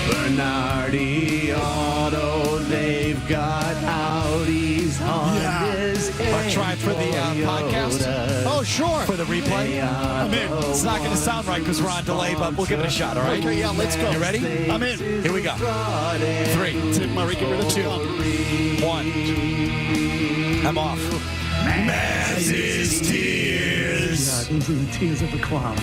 Bernardi Auto, they've got Audis, Hondas, Want to try for the podcast? Oh, sure. For the replay? I'm in. It's not going to sound right because we're on delay, but we'll give it a shot, all right? Okay, yeah, let's go. You ready? I'm in. Here we go. 3. Tim Murray, get rid of 2. 1. I'm off. Mazz's Tears. These are the tears of a clown.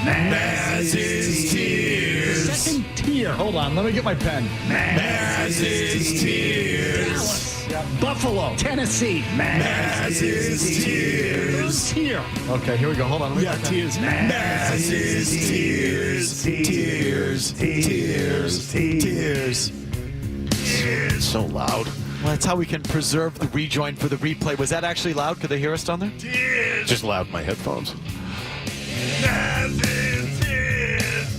Mazz's Tears. Second tier. Hold on, let me get my pen. Mazz's Tears. Dallas. Buffalo. Tennessee. Mazz's Tears. Tier. Okay, here we go. Hold on. Let me Yeah, get my pen. tears. Mazz's Tears. Tears. Tears. Tears. So loud. Well, that's how we can preserve the rejoin for the replay. Was that actually loud? Could they hear us down there? Just loud in my headphones.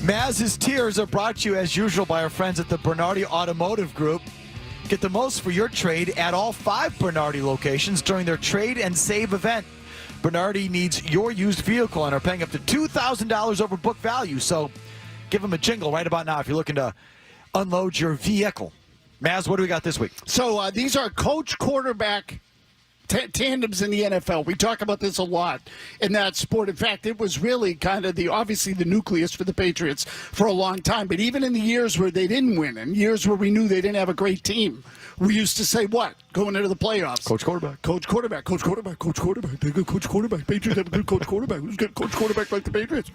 Mazz's Tears are brought to you as usual by our friends at the Bernardi Automotive Group. Get the most for your trade at all 5 Bernardi locations during their Trade and Save event. Bernardi needs your used vehicle and are paying up to $2,000 over book value. So give them a jingle right about now if you're looking to unload your vehicle. Mazz, what do we got this week? So these are coach-quarterback tandems in the NFL. We talk about this a lot in that sport. In fact, it was really kind of obviously the nucleus for the Patriots for a long time. But even in the years where they didn't win, and years where we knew they didn't have a great team, we used to say what? Going into the playoffs. Coach quarterback. Coach quarterback. Coach quarterback. Coach quarterback. They good coach quarterback. Patriots have a good coach quarterback. Who's good coach quarterback like the Patriots?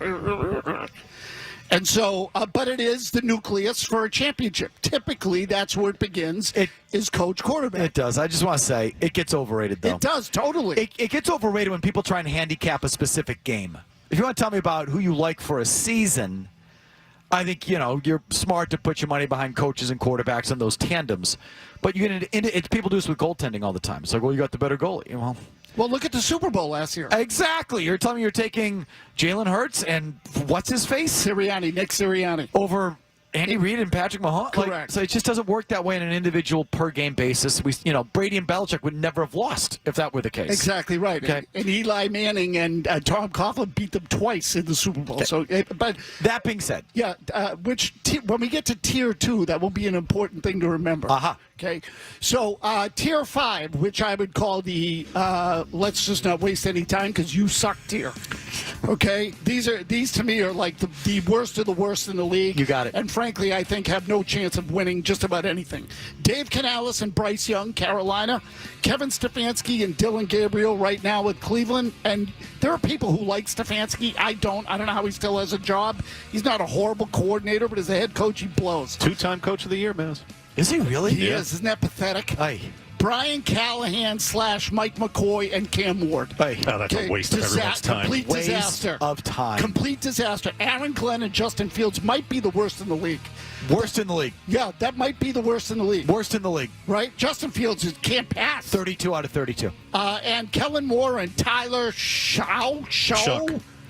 And so, but it is the nucleus for a championship. Typically, that's where it begins, is coach quarterback. It does. I just want to say, it gets overrated, though. It does, totally. It gets overrated when people try and handicap a specific game. If you want to tell me about who you like for a season, I think, you're smart to put your money behind coaches and quarterbacks and those tandems. But you get into people do this with goaltending all the time. It's like, well, you got the better goalie. Well, look at the Super Bowl last year. Exactly. You're telling me you're taking Jalen Hurts and what's his face? Nick Sirianni. Over Andy Reid and Patrick Mahomes. Correct. So it just doesn't work that way on an individual per game basis. Brady and Belichick would never have lost if that were the case. Exactly right. Okay. And Eli Manning and Tom Coughlin beat them twice in the Super Bowl. Okay. So, but that being said, yeah, when we get to tier 2, that will be an important thing to remember. Okay, so tier 5, which I would call the let's just not waste any time because you suck tier. Okay, these to me are like the worst of the worst in the league. You got it. And frankly, I think have no chance of winning just about anything. Dave Canales and Bryce Young, Carolina. Kevin Stefanski and Dylan Gabriel right now with Cleveland. And there are people who like Stefanski. I don't know how he still has a job. He's not a horrible coordinator, but as a head coach, he blows. 2-time coach of the year, Mazz. Is he really? He is. Isn't that pathetic? Aye. Brian Callahan / Mike McCoy and Cam Ward. Aye. Oh, that's a waste of everyone's time. Complete Waste disaster. of time. Complete disaster. Aaron Glenn and Justin Fields might be the worst in the league. Worst in the league. Yeah, that might be the worst in the league. Worst in the league. Right? Justin Fields can't pass. 32 out of 32. And Kellen Moore and Tyler Shuck.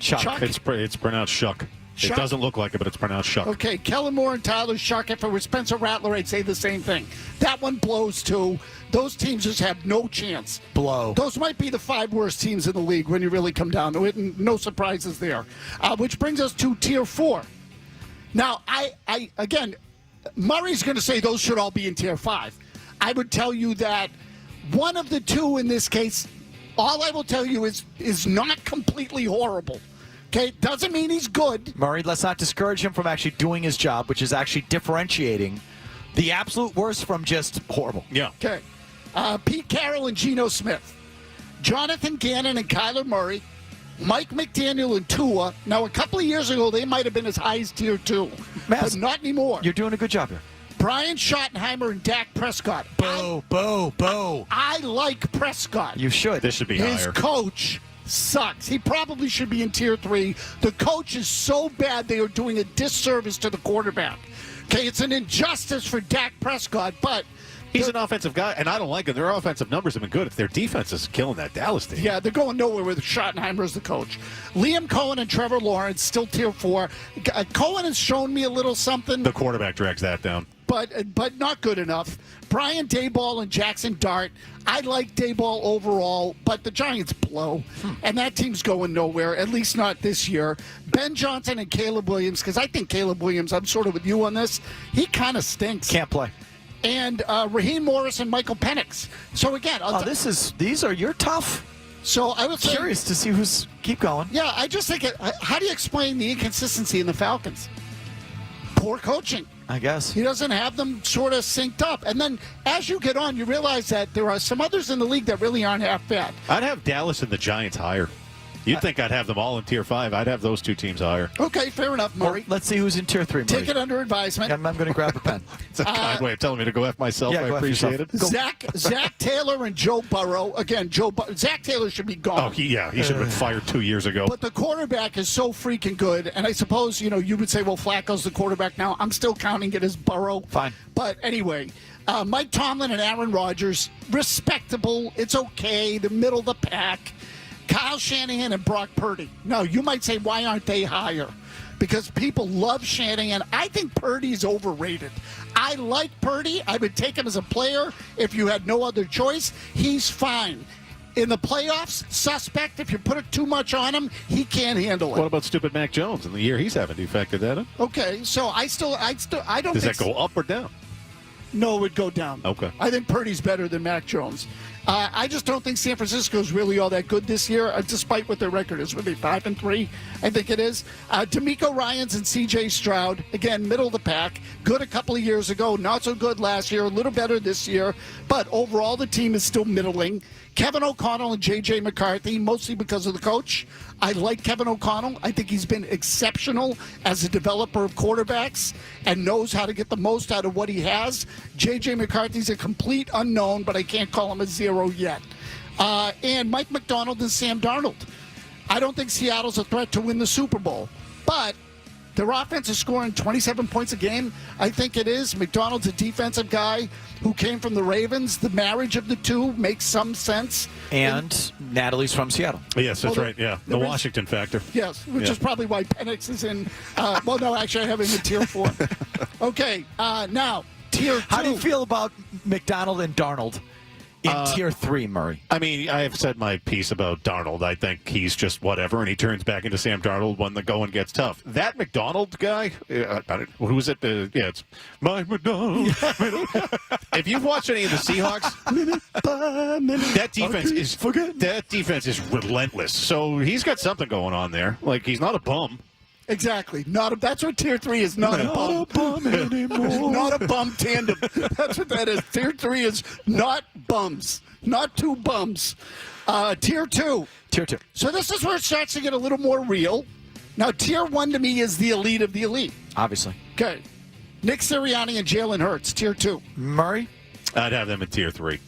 It's pronounced Shuck. Shuck? It doesn't look like it, but it's pronounced Shuck. Okay, Kellen Moore and Tyler Shuck. If it were Spencer Rattler, I'd say the same thing. That one blows too. Those teams just have no chance. Blow. Those might be the 5 worst teams in the league when you really come down to it, and no surprises there. Which brings us to tier 4. Now, I again, Murray's going to say those should all be in tier 5. I would tell you that one of the two in this case, all I will tell you is not completely horrible. Okay, doesn't mean he's good. Murray, let's not discourage him from actually doing his job, which is actually differentiating the absolute worst from just horrible. Yeah. Okay. Pete Carroll and Geno Smith. Jonathan Gannon and Kyler Murray. Mike McDaniel and Tua. Now, a couple of years ago, they might have been as high as tier 2. But not anymore. You're doing a good job here. Brian Schottenheimer and Dak Prescott. Boo. I like Prescott. You should. This should be His higher. coach sucks. He probably should be in tier 3. The coach is so bad they are doing a disservice to the quarterback. Okay, it's an injustice for Dak Prescott, but he's an offensive guy, and I don't like him. Their offensive numbers have been good. If their defense is killing that Dallas team. Yeah, they're going nowhere with Schottenheimer as the coach. Liam Cohen and Trevor Lawrence, still tier 4. Cohen has shown me a little something. The quarterback drags that down. but not good enough. Brian Daboll and Jackson Dart. I like Daboll overall, but the Giants blow, and that team's going nowhere, at least not this year. Ben Johnson and Caleb Williams, because I think Caleb Williams, I'm sort of with you on this, he kind of stinks. Can't play. And Raheem Morris and Michael Penix. So again, you're tough. So I was curious to see who's keep going. Yeah, I just think how do you explain the inconsistency in the Falcons? Poor coaching. I guess. He doesn't have them sort of synced up. And then as you get on, you realize that there are some others in the league that really aren't half bad. I'd have Dallas and the Giants higher. You'd think I'd have them all in Tier 5. I'd have those two teams higher. Okay, fair enough, Murray. Well, let's see who's in Tier 3, Murray. Take it under advisement. I'm going to grab a pen. It's a kind way of telling me to go F myself. I appreciate it. Zach Taylor and Joe Burrow. Again, Zach Taylor should be gone. Oh, he should have been fired 2 years ago. But the quarterback is so freaking good. And I suppose, you would say, well, Flacco's the quarterback now. I'm still counting it as Burrow. Fine. But anyway, Mike Tomlin and Aaron Rodgers, respectable. It's okay. The middle of the pack. Kyle Shanahan and Brock Purdy. No, you might say, why aren't they higher? Because people love Shanahan. I think Purdy's overrated. I like Purdy. I would take him as a player if you had no other choice. He's fine. In the playoffs, suspect. If you put it too much on him, he can't handle it. What about stupid Mac Jones in the year he's having? Do you factor that in? Okay, so I don't. Does that go up or down? No, it would go down. Okay. I think Purdy's better than Mac Jones. I just don't think San Francisco's really all that good this year, despite what their record is. Would be 5-3, I think it is. D'Amico Ryans and C.J. Stroud, again, middle of the pack. Good a couple of years ago, not so good last year, a little better this year. But overall, the team is still middling. Kevin O'Connell and J.J. McCarthy, mostly because of the coach. I like Kevin O'Connell. I think he's been exceptional as a developer of quarterbacks and knows how to get the most out of what he has. J.J. McCarthy's a complete unknown, but I can't call him a zero yet. And Mike McDonald and Sam Darnold. I don't think Seattle's a threat to win the Super Bowl, but their offense is scoring 27 points a game. I think it is. McDonald's a defensive guy who came from the Ravens. The marriage of the two makes some sense. And Natalie's from Seattle. Yes, that's right. Yeah, the Washington factor. Yes, which is probably why Penix is in. Well, no, actually, I have him in Tier 4. Okay, now, Tier 2. How do you feel about McDonald and Darnold in Tier 3, Murray? I mean, I have said my piece about Darnold. I think he's just whatever, and he turns back into Sam Darnold when the going gets tough. That McDonald guy, who is it? It's Mike McDonald. If you've watched any of the Seahawks, that defense is relentless. So he's got something going on there. Like, he's not a bum. Exactly. That's what Tier 3 is. Not a bum anymore. Not a bum tandem. That's what that is. Tier 3 is not bums. Not two bums. Tier 2. Tier 2. So this is where it starts to get a little more real. Now, Tier 1 to me is the elite of the elite. Obviously. Okay. Nick Sirianni and Jalen Hurts, Tier 2. Murray? I'd have them in Tier 3.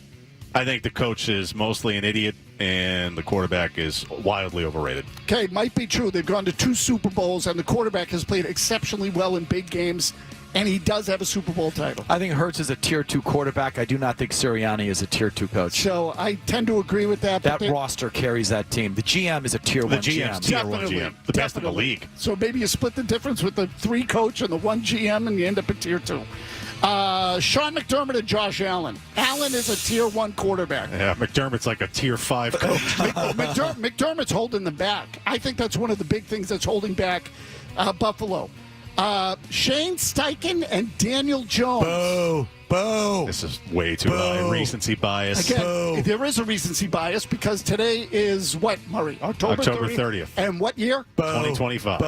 I think the coach is mostly an idiot, and the quarterback is wildly overrated. Okay, might be true. They've gone to 2 Super Bowls, and the quarterback has played exceptionally well in big games, and he does have a Super Bowl title. I think Hurts is a Tier 2 quarterback. I do not think Sirianni is a Tier 2 coach. So I tend to agree with that. That roster carries that team. The GM is a Tier 1 GM. The GM's Tier 1 GM. The best in the league. So maybe you split the difference with the 3 coach and the 1 GM, and you end up at Tier 2. Sean McDermott and Josh Allen. Allen is a Tier 1 quarterback. Yeah, McDermott's like a Tier 5 coach. McDermott's holding them back. I think that's one of the big things that's holding back Buffalo. Shane Steichen and Daniel Jones. Boo. Boo. This is way too high. Recency bias. Again, there is a recency bias because today is what, Murray? October 30th. And what year? 2025.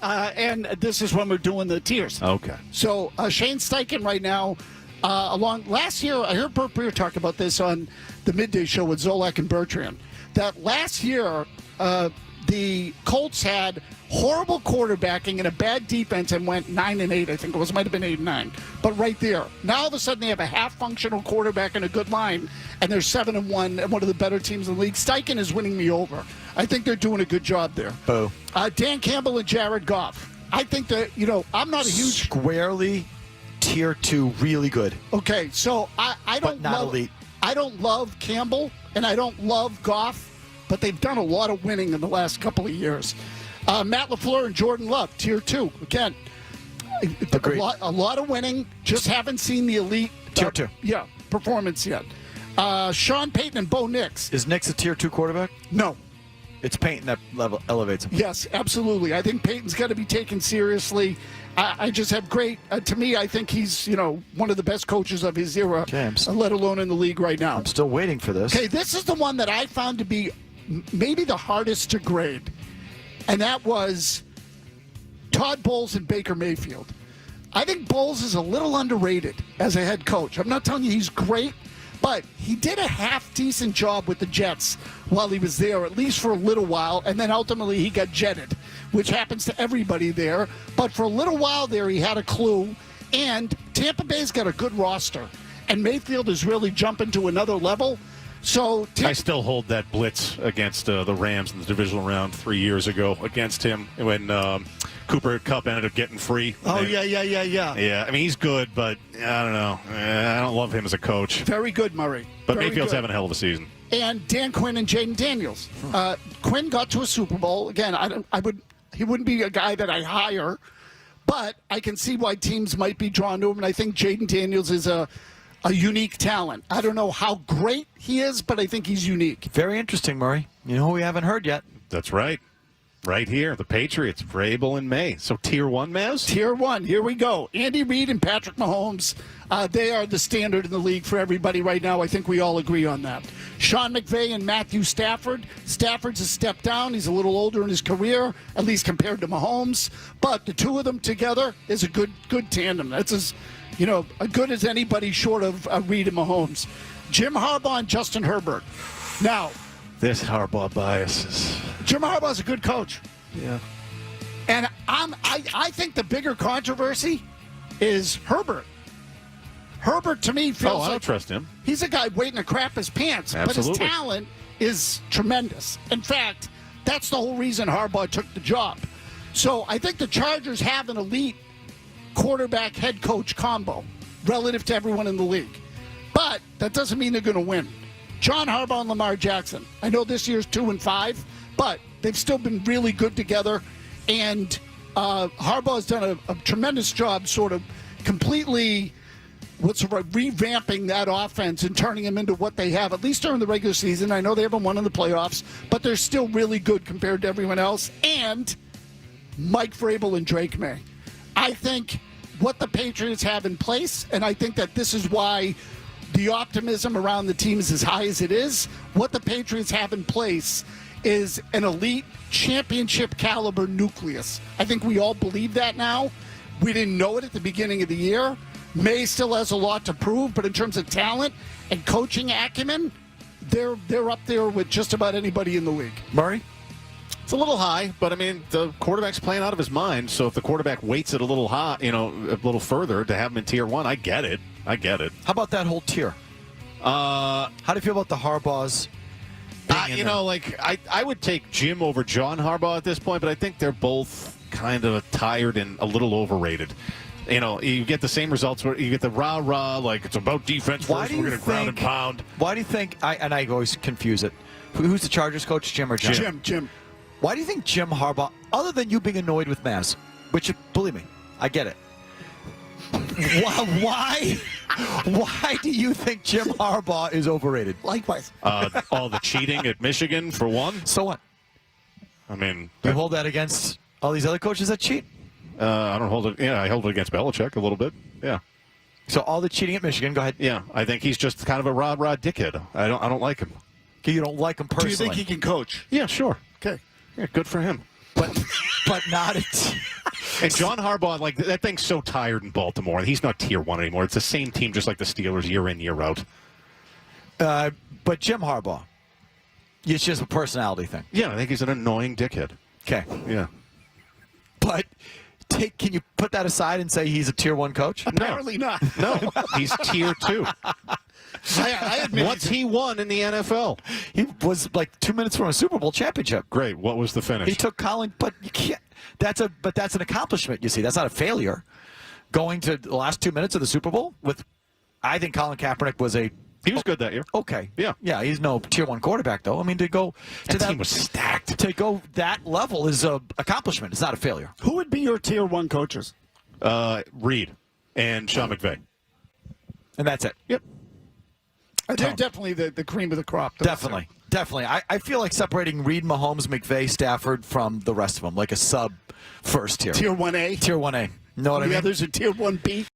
And and this is when we're doing the tiers. Okay. So Shane Steichen right now, last year, I heard Burt Breer talk about this on the Midday Show with Zolak and Bertrand, that last year the Colts had horrible quarterbacking and a bad defense and went 9-8, I think it was. Might have been 8-9. But right there. Now all of a sudden they have a half-functional quarterback and a good line, and they're 7-1 and one of the better teams in the league. Steichen is winning me over. I think they're doing a good job there. Boo. Dan Campbell and Jared Goff. I think that, I'm not a huge... Squarely Tier 2, really good. Okay, so I don't but not elite. I don't love Campbell, and I don't love Goff, but they've done a lot of winning in the last couple of years. Matt LaFleur and Jordan Love, Tier 2. Again, Agreed. A lot of winning. Just haven't seen the elite Tier 2. Performance yet. Sean Payton and Bo Nix. Is Nix a Tier 2 quarterback? No. It's Payton that level elevates him. Yes, absolutely. I think Payton's got to be taken seriously. I just have great. To me, I think he's one of the best coaches of his era, let alone in the league right now. I'm still waiting for this. Okay, this is the one that I found to be maybe the hardest to grade, and that was Todd Bowles and Baker Mayfield. I think Bowles is a little underrated as a head coach. I'm not telling you he's great, but he did a half-decent job with the Jets while he was there, at least for a little while, and then ultimately he got jetted, which happens to everybody there. But for a little while there, he had a clue, and Tampa Bay's got a good roster, and Mayfield is really jumping to another level. So I still hold that blitz against the Rams in the divisional round 3 years ago against him when Cooper Kupp ended up getting free. Oh, yeah. Yeah, I mean, he's good, but I don't know. I don't love him as a coach. Very good, Murray. But Very Mayfield's good. having a hell of a season. And Dan Quinn and Jaden Daniels. Quinn got to a Super Bowl. Again, he wouldn't be a guy that I hire, but I can see why teams might be drawn to him, and I think Jaden Daniels is a unique talent. I don't know how great he is, but I think he's unique. Very interesting, Murray. You know who we haven't heard yet? That's right. Right here, the Patriots, Vrabel and May. So Tier 1, Mazz? Tier 1, here we go. Andy Reid and Patrick Mahomes, they are the standard in the league for everybody right now. I think we all agree on that. Sean McVay and Matthew Stafford. Stafford's a step down. He's a little older in his career, at least compared to Mahomes. But the two of them together is a good tandem. That's as good as anybody short of Reid and Mahomes. Jim Harbaugh and Justin Herbert. Now, This Harbaugh biases. Jim Harbaugh's a good coach. Yeah. And I think the bigger controversy is Herbert. Herbert, to me, feels I don't like trust him. he's a guy waiting to crap his pants. Absolutely. But his talent is tremendous. In fact, that's the whole reason Harbaugh took the job. So I think the Chargers have an elite quarterback head coach combo relative to everyone in the league. But that doesn't mean they're going to win. John Harbaugh and Lamar Jackson. I know this year's 2-5, but they've still been really good together. And Harbaugh's done a tremendous job sort of completely revamping that offense and turning them into what they have, at least during the regular season. I know they haven't won in the playoffs, but they're still really good compared to everyone else. And Mike Vrabel and Drake May. I think what the Patriots have in place, and I think that this is why the optimism around the team is as high as it is, what the Patriots have in place is an elite championship caliber nucleus. I think we all believe that now. We didn't know it at the beginning of the year. May still has a lot to prove, but in terms of talent and coaching acumen, they're up there with just about anybody in the league. Murray? It's a little high, but I mean, the quarterback's playing out of his mind. So if the quarterback weights it a little high, a little further to have him in Tier 1, I get it. How about that whole tier? How do you feel about the Harbaughs? I would take Jim over John Harbaugh at this point, but I think they're both kind of tired and a little overrated. You get the same results where you get the rah-rah, like it's about defense first, we're going to ground and pound. Why do you think, I always confuse it, who's the Chargers coach, Jim or John? Jim. Why do you think Jim Harbaugh, other than you being annoyed with Mazz, which, believe me, I get it. Why do you think Jim Harbaugh is overrated? Likewise. All the cheating at Michigan, for one. So what? I mean, You hold that against all these other coaches that cheat? I don't hold it. Yeah, I hold it against Belichick a little bit. Yeah. So all the cheating at Michigan, go ahead. Yeah, I think he's just kind of a rah-rah dickhead. I don't like him. You don't like him personally. Do you think he can coach? Yeah, sure. Okay. Yeah, good for him. But not at... And John Harbaugh, like, that thing's so tired in Baltimore. He's not Tier 1 anymore. It's the same team just like the Steelers year in, year out. But Jim Harbaugh, it's just a personality thing. Yeah, I think he's an annoying dickhead. Okay. Yeah. But can you put that aside and say he's a Tier 1 coach? Apparently not. No, he's Tier 2. I admit What's he won in the NFL? He was like 2 minutes from a Super Bowl championship. Great. What was the finish? He took Colin, but you can't. That's an accomplishment. You see, that's not a failure. Going to the last 2 minutes of the Super Bowl I think Colin Kaepernick was He was good that year. okay. Yeah. He's no Tier 1 quarterback though. I mean, to go to That team was stacked. To go that level is a accomplishment. It's not a failure. Who would be your Tier 1 coaches? Reed and Sean McVay. And that's it. Yep. They're definitely the cream of the crop. Definitely. I feel like separating Reed, Mahomes, McVay, Stafford from the rest of them, like a sub first tier. Tier 1A. Tier 1A. Know what I mean? The others are Tier 1B.